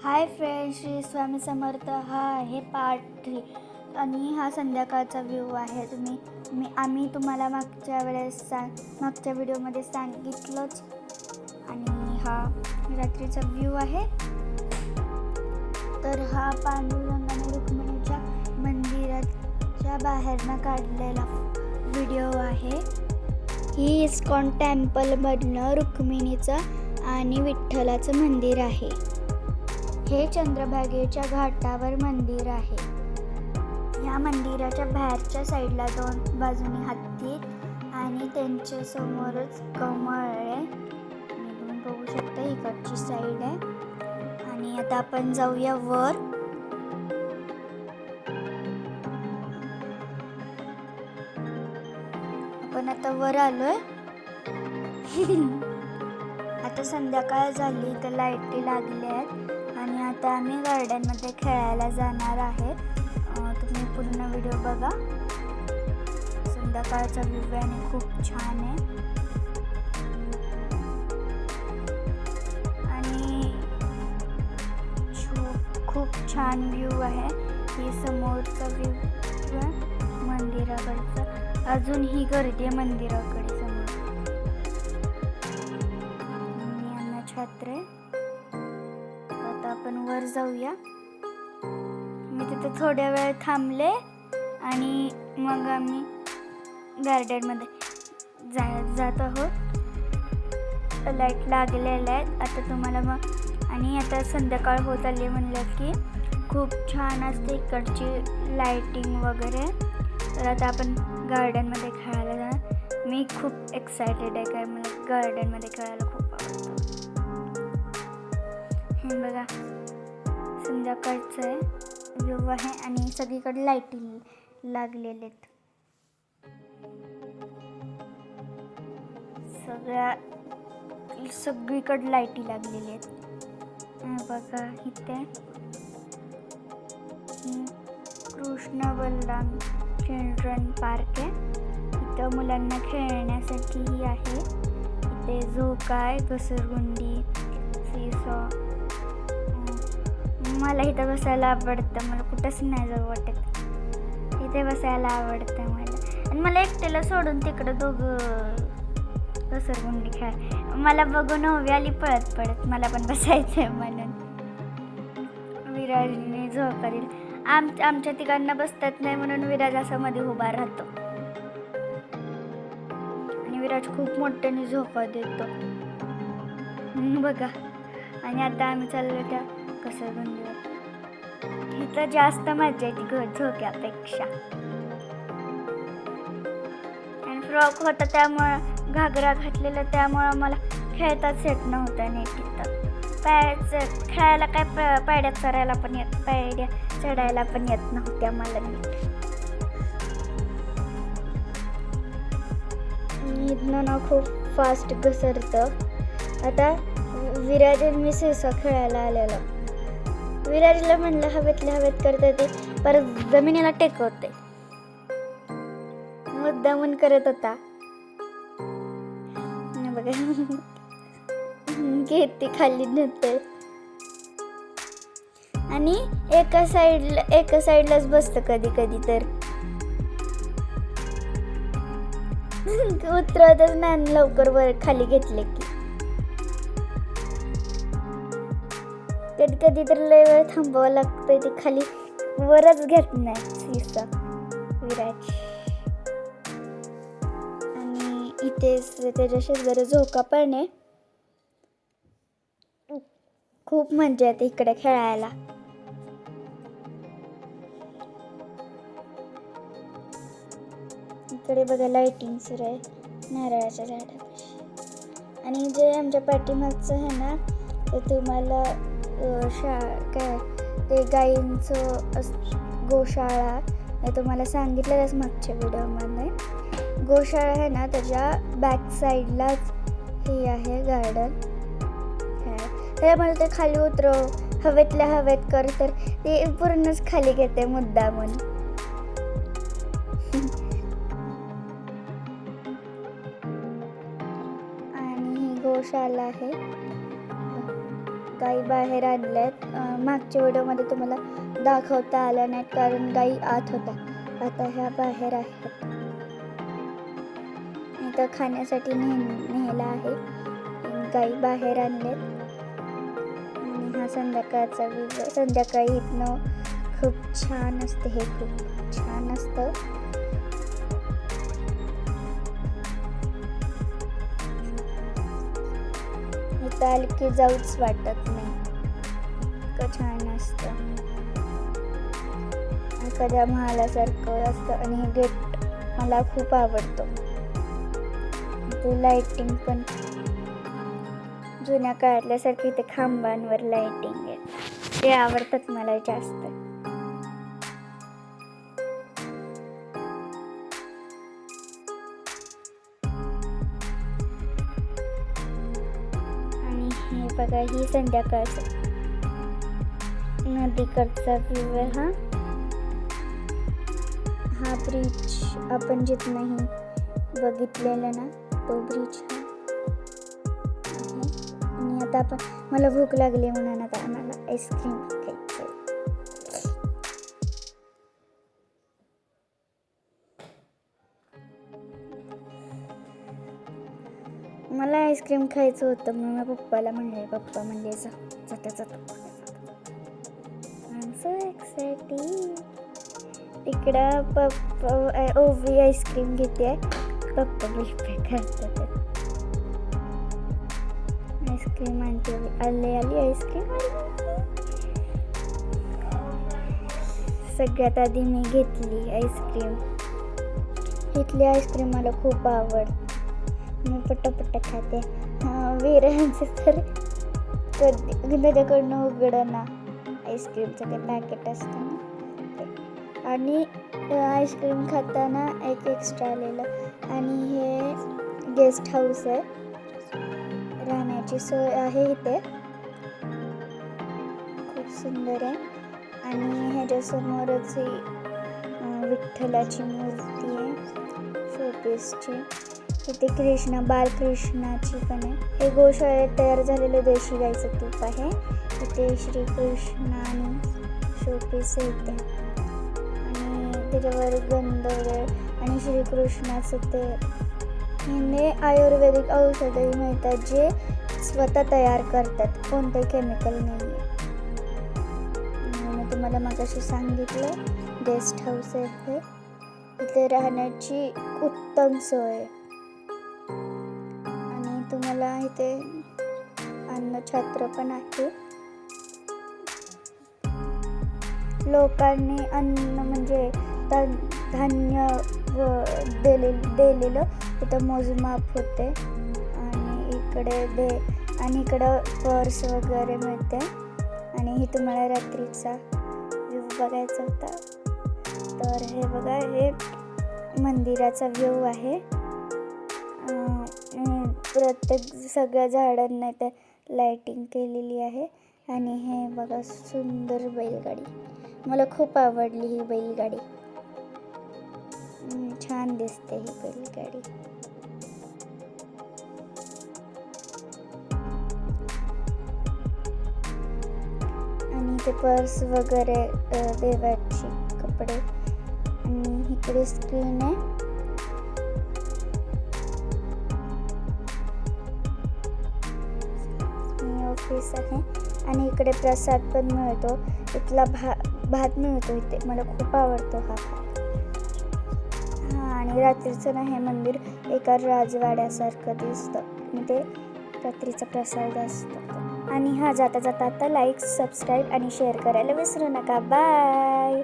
Hi friends, Shri Swami Samarth. हा आहे part 3 आणि हा संध्याकाळचा व्ह्यू आहे. आम्ही तुम्हाला मागच्या व्हिडिओमध्ये सांगितलंच. आणि हा रात्रीचा व्ह्यू आहे. तर हा पांडुरंग आणि रुक्मिणीच्या मंदिराच्या बाहेरनं काढलेला व्हिडिओ आहे. ही इस्कॉन टेम्पलमधलं रुक्मिणीचं आणि विठ्ठलाचं मंदिर आहे. हे चंद्रभागेच्या घाटावर मंदिर आहे. या मंदिराच्या बाहेरच्या साईडला 2 बाजूनी हत्ती आणि त्यांच्या समोरच कमळ आहे. तुम्ही बघू शकता, इकडची साईड आहे. आणि आता आपण जाऊया वर. आपण आता वर आलोय. आता संध्याकाळ झाली, तर लाईटी लागल्या आहेत आणि आता आम्ही गार्डनमध्ये खेळायला जाणार आहे. तुम्ही पूर्ण व्हिडिओ बघा. संध्याकाळचा व्ह्यू आणि खूप छान आहे. आणि खूप छान व्ह्यू आहे. ही समोरचा व्ह्यू मंदिराकडचा. अजून ही गर्दी आहे मंदिराकडे समोर. यांना छात्र आहे. आता आपण वर जाऊया. मी तिथे थोड्या वेळ थांबले आणि मग आम्ही गार्डनमध्ये जात आहोत. लाईट लागलेल्या आहेत आता तुम्हाला आणि आता संध्याकाळ होत आली म्हणलं की खूप छान असते इकडची लाईटिंग वगैरे. तर आता आपण गार्डनमध्ये खेळायला जाणार. मी खूप एक्सायटेड आहे, कारण मला गार्डनमध्ये खेळायला खूप आवडतं. हे बघा, संध्याकाळचं व्ह्यू आहे आणि सगळीकडे लाईटी लागलेले आहेत. सगळीकडे लाईटी लागलेल्या आहेत. बघा, इथे कृष्ण बलराम चिल्ड्रन पार्क आहे. इथं मुलांना खेळण्यासाठीही आहे. इथे झोका आहे, घसरगुंडी, सीसॉ. मला इथं बसायला आवडतं. मला कुठंच नाही जाऊ वाटत. इथे बसायला आवडतं मला. आणि मला एकट्याला सोडून तिकडं दोघं घसरगुंडी खेळ. मला बघून हवी आली पळत मला पण बसायचं आहे म्हणून. विराजने झोका दिला. आमच्या तिघांना बसतात नाही म्हणून विराज असा मध्ये उभा राहतो आणि विराज खूप मोठ्याने झोका देतो. बघा. आणि आता आम्ही चाललो त्या घसरगुंडीवर. इथं जास्त मजा येते झोक्यापेक्षा. आणि फ्रॉक होता त्यामुळं, घागरा घातलेला त्यामुळं मला खेळताच येत नव्हतं नीट. तिथं खेळायला काय पायड्या चढायला पण येत नव्हत्या मला नीट. इथनं ना खूप फास्ट घसरतं. आता विराज आणि मी सहसा खेळायला आलेलो. विराजला म्हणलं हवेत करता ते परत जमिनीला टेकवते. मुद्दामून करत होता. बघा, घेते खाली नेते आणि एका साईडलाच बसतं कधी तर. उतरतच नाही लवकर वर खाली घेतले की. कधी तर लय वेळ थांबावं लागतंय. ते खाली वरच घेत नाही सीसा विराज. आणि इथेच त्याच्या शेजारी झोका पण आहे. खूप मजा येते इकडे खेळायला. इकडे बघा लाईटिंग सुरू आहे नारळाच्या झाडापाशी. आणि जे आमच्या पाठीमागचं आहे ना, ते तुम्हाला ते गायींचं गोशाळा हे तुम्हाला सांगितलंच मागच्या व्हिडिओमध्ये. गोशाळा आहे ना, त्याच्या बॅक साईडलाच हे आहे गार्डन. त्यामुळे ते खाली उतरव, हवेत कर, तर ते पूर्णच खाली घेते मुद्दामून. आणि ही गोशाळा आहे. गाई बाहेर आणल्यात. मागच्या व्हिडिओमध्ये तुम्हाला दाखवता आल्या नाहीत कारण गाई आत होत्या. आता ह्या बाहेर आहेत. इथं खाण्यासाठी नेला आहे. गाई बाहेर आणलेत आणि हा संध्याकाळचा व्ह्यू. संध्याकाळी इथनं खूप छान असते. हे खूप छान असतं. इथं आली की जाऊच वाटत नाही. इतकं छान असतं. एखाद्या महालासारखं असतं आणि हे गेट मला खूप आवडतो. ते लाइटिंग पण जुन्या काळातल्यासारखी इथे खांबांवर लाइटिंग आहे. ते आवडतात मला जास्त. आणि हे बघा, ही संध्याकाळचं नदीकडचा व्ह्यू आहे. हा ब्रिज आपण जिथनंही बघितलेला ना, तो ब्रिज हा आहे. आणि आता आपण, मला भूक लागली म्हणून आता आम्हाला आईस्क्रीम खायचं. मला आईस्क्रीम खायचं होतं म्हणून मी पप्पाला म्हणले. पप्पा म्हणले जाता आय एम सो एक्साइटेड. इकडं पप्पा ओवी आईस्क्रीम घेते. पप्पा बिल पे करतात. आईस्क्रीम आणते. आली आईस्क्रीम. सगळ्यात आधी मी घेतली आईस्क्रीम. इथली आईस्क्रीम मला खूप आवडते. मी पट्ट खाते. विरांचे तर कधी त्याच्याकडनं उघडं ना आईस्क्रीमचं ते पॅकेट असतं ना. आणि आईस्क्रीम खाताना एक एक्स्ट्रा आलेलं. आणि हे गेस्ट हाऊस आहे. राहण्याची सोय आहे इथे. खूप सुंदर आहे. आणि ह्याच्यासमोरच ही विठ्ठलाची मूर्ती आहे शोपीसची. इथे बालकृष्णाची पण आहे. हे गोशाळेत तयार झालेलं देशी गाईचं तूप आहे. इथे श्रीकृष्ण आणि शोपीस येते आणि त्याच्यावर गंध आणि श्रीकृष्णाचं ते. हे आयुर्वेदिक औषधही मिळतात जे स्वतः तयार करतात. कोणते केमिकल नाही आहे. मी तुम्हाला मगाशी सांगितलं गेस्ट हाऊस आहे हे. इथे राहण्याची उत्तम सोय आहे. आणि तुम्हाला इथे अन्नछत्र पण आहे. लोकांनी अन्न म्हणजे धान्य दिलेलं इथं मोजमाप होते. आणि इकडं पर्स वगैरे मिळते. आणि हे तुम्हाला रात्रीचा व्ह्यू बघायचा होता तर हे बघा, हे मंदिराचा व्ह्यू आहे. प्रत्येक सगळ्या झाडांना इथे लाइटिंग केलेली आहे. आणि हे बघा सुंदर बैलगाडी. मला खूप आवडली ही बैलगाडी. छान दिसते ही बैलगाडी. आणि ते पर्स वगैरे देवाची कपडे. आणि इकडे स्क्रीन आहे. ऑफिस आहे. आणि इकडे प्रसाद पण मिळतो. इथला भात मिळतो इथे. मला खूप आवडतो हा भात. आणि रात्रीचं ना हे मंदिर एका राजवाड्यासारखं दिसतं आणि ते रात्रीचा प्रसाद असतो. आणि जाता आता लाईक, सबस्क्राईब आणि शेअर करायला विसरू नका. बाय.